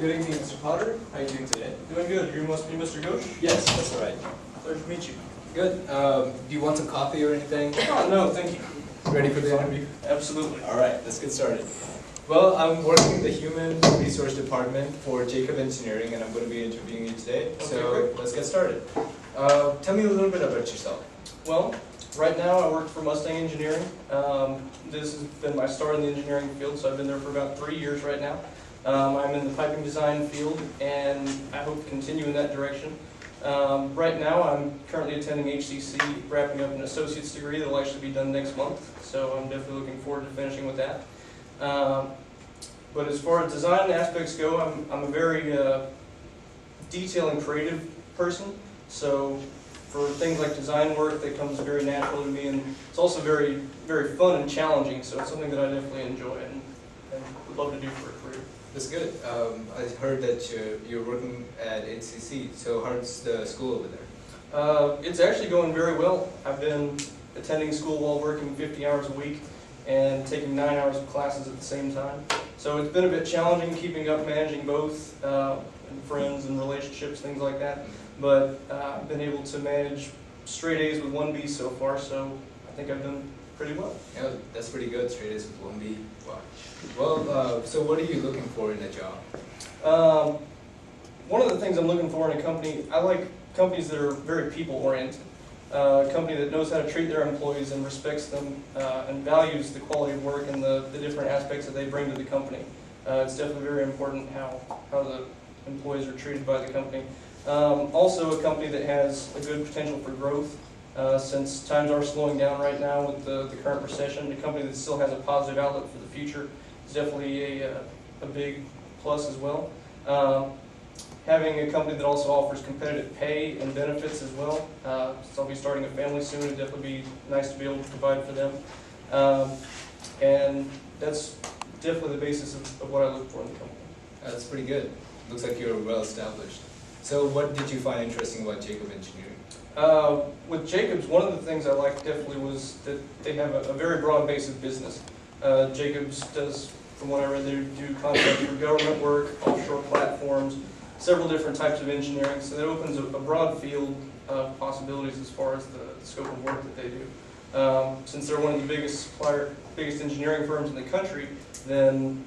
Good evening, Mr. Potter. How are you doing today? Doing good. You must be Mr. Ghosh? Yes, that's all right. Pleasure to meet you. Good. Do you want some coffee or anything? Oh, no, thank you. Ready for the interview? Absolutely. All right, let's get started. Well, I'm working in the Human Resource Department for Jacob Engineering, and I'm going to be interviewing you today. Okay, So great. let's get started. Tell me a little bit about yourself. Well, right now I work for Mustang Engineering. This has been my start in the engineering field, so I've been there for about 3 years right now. I'm in the piping design field, and I hope to continue in that direction. Right now I'm currently attending HCC, wrapping up an associate's degree that will actually be done next month, so I'm definitely looking forward to finishing with that. But as far as design aspects go, I'm a very detail and creative person, so for things like design work, that comes very natural to me, and it's also very, very fun and challenging, so it's something that I definitely enjoy and would love to do for a career. That's good. I heard that you're working at HCC, so how's the school over there? It's actually going very well. I've been attending school while working 50 hours a week and taking 9 hours of classes at the same time. So it's been a bit challenging keeping up managing both and friends and relationships, things like that. But I've been able to manage straight A's with 1B so far, so I think I've done pretty well. Yeah, that's pretty good, straight A's with 1B. Wow. Well, so what are you looking for in a job? One of the things I'm looking for in a company, I like companies that are very people-oriented. A company that knows how to treat their employees and respects them and values the quality of work and the different aspects that they bring to the company. It's definitely very important how the employees are treated by the company. Also a company that has a good potential for growth. Since times are slowing down right now with the current recession, a company that still has a positive outlook for the future is definitely a big plus as well. Having a company that also offers competitive pay and benefits as well. So I'll be starting a family soon. It'd definitely be nice to be able to provide for them. And that's definitely the basis of what I look for in the company. That's pretty good. Looks like you're well established. So what did you find interesting about Jacob Engineering? With Jacobs, one of the things I liked definitely was that they have a very broad base of business. Jacobs does, from what I read, they do contracts for government work, offshore platforms, several different types of engineering, so that opens a broad field of possibilities as far as the scope of work that they do. Since they're one of the biggest engineering firms in the country, then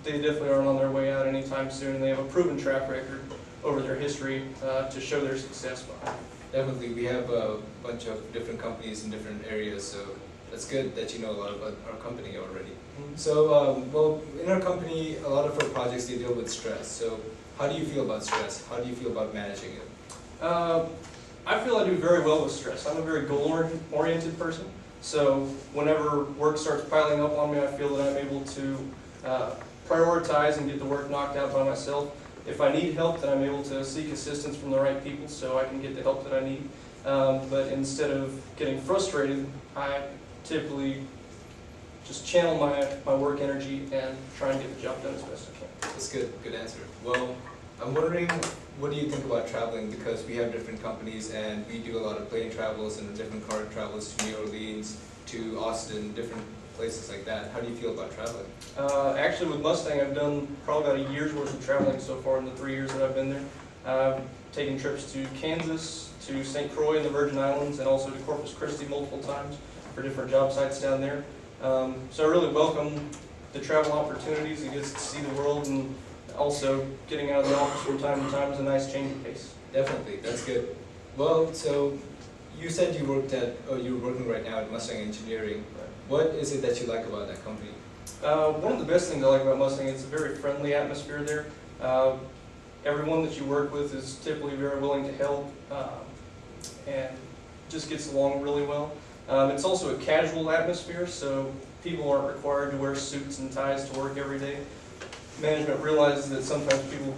they definitely aren't on their way out anytime soon, and they have a proven track record over their history to show their success behind. Definitely, we have a bunch of different companies in different areas, so that's good that you know a lot about our company already. Mm-hmm. So, well, in our company, a lot of our projects, they deal with stress. So, how do you feel about stress? How do you feel about managing it? I feel I do very well with stress. I'm a very goal-oriented person, so whenever work starts piling up on me, I feel that I'm able to prioritize and get the work knocked out by myself. If I need help, then I'm able to seek assistance from the right people so I can get the help that I need. But instead of getting frustrated, I typically just channel my work energy and try and get the job done as best I can. That's good. Good answer. Well, I'm wondering, what do you think about traveling? Because we have different companies and we do a lot of plane travels and different car travels to New Orleans, to Austin, different places like that. How do you feel about traveling? Actually, with Mustang, I've done probably about a year's worth of traveling so far in the 3 years that I've been there. I've taken trips to Kansas, to St. Croix in the Virgin Islands, and also to Corpus Christi multiple times for different job sites down there. So I really welcome the travel opportunities. It gets to see the world, and also getting out of the office from time to time is a nice change of pace. Definitely, that's good. Well, so you said you're working right now at Mustang Engineering. What is it that you like about that company? One of the best things I like about Mustang is it's a very friendly atmosphere there. Everyone that you work with is typically very willing to help and just gets along really well. It's also a casual atmosphere, so people aren't required to wear suits and ties to work every day. Management realizes that sometimes people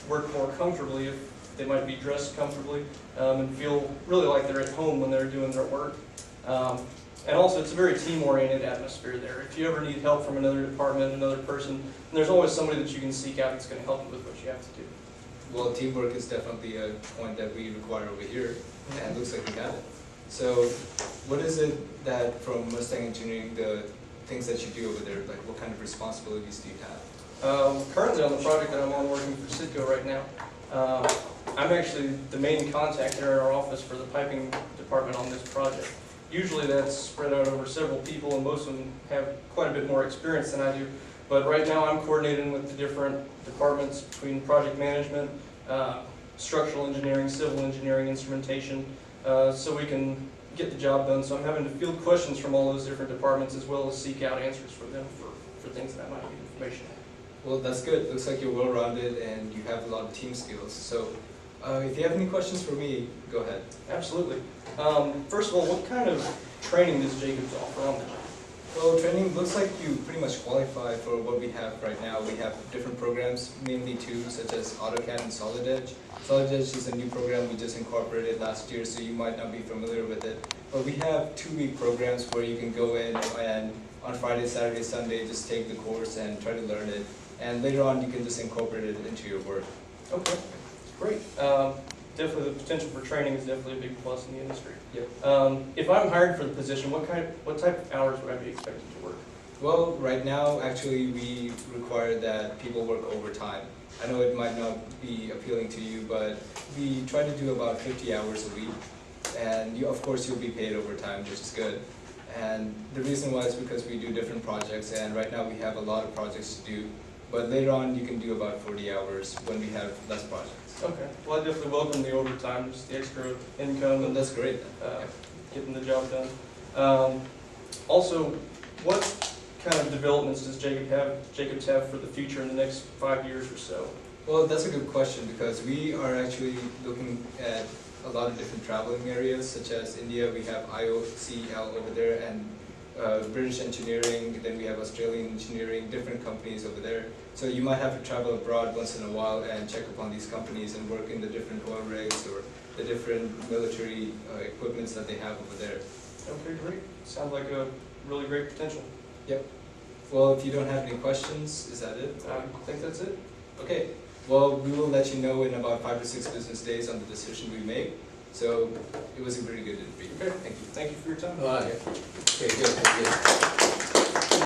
work more comfortably if they might be dressed comfortably and feel really like they're at home when they're doing their work. And also, it's a very team-oriented atmosphere there. If you ever need help from another department, another person, there's always somebody that you can seek out that's going to help you with what you have to do. Well, teamwork is definitely a point that we require over here, and it looks like we got it. So, what is it that from Mustang Engineering, the things that you do over there, like what kind of responsibilities do you have? Currently on the project that I'm on working for Sitco right now, I'm actually the main contact here in our office for the piping department on this project. Usually that's spread out over several people, and most of them have quite a bit more experience than I do. But right now I'm coordinating with the different departments between project management, structural engineering, civil engineering, instrumentation, so we can get the job done. So I'm having to field questions from all those different departments as well as seek out answers from them for things that I might need information on. Well, that's good. Looks like you're well-rounded and you have a lot of team skills. So if you have any questions for me, go ahead. Absolutely. First of all, what kind of training does Jacobs offer on the job? Well, training looks like you pretty much qualify for what we have right now. We have different programs, mainly two, such as AutoCAD and Solid Edge. Solid Edge is a new program we just incorporated last year, so you might not be familiar with it. But we have 2-week programs where you can go in and on Friday, Saturday, Sunday, just take the course and try to learn it. And later on, you can just incorporate it into your work. Okay, great. Definitely the potential for training is definitely a big plus in the industry. Yep. If I'm hired for the position, what type of hours would I be expected to work? Well, right now, actually, we require that people work overtime. I know it might not be appealing to you, but we try to do about 50 hours a week. And you, of course, you'll be paid overtime, which is good. And the reason why is because we do different projects, and right now we have a lot of projects to do. But later on, you can do about 40 hours when we have less projects. Okay. Well, I definitely welcome the overtime, just the extra income. Well, that's great. Getting the job done. Also, what kind of developments does Jacobs have for the future in the next 5 years or so? Well, that's a good question because we are actually looking at a lot of different traveling areas, such as India. We have IOCL over there, and British engineering, then we have Australian engineering, different companies over there. So you might have to travel abroad once in a while and check upon these companies and work in the different oil rigs or the different military equipments that they have over there. Okay, great. Sounds like a really great potential. Yep. Well, if you don't have any questions, is that it? I think that's it. Okay. Well, we will let you know in about 5 to 6 business days on the decision we make. So it was a pretty good interview. Okay. Thank you. Thank you for your time. All right. Okay, good.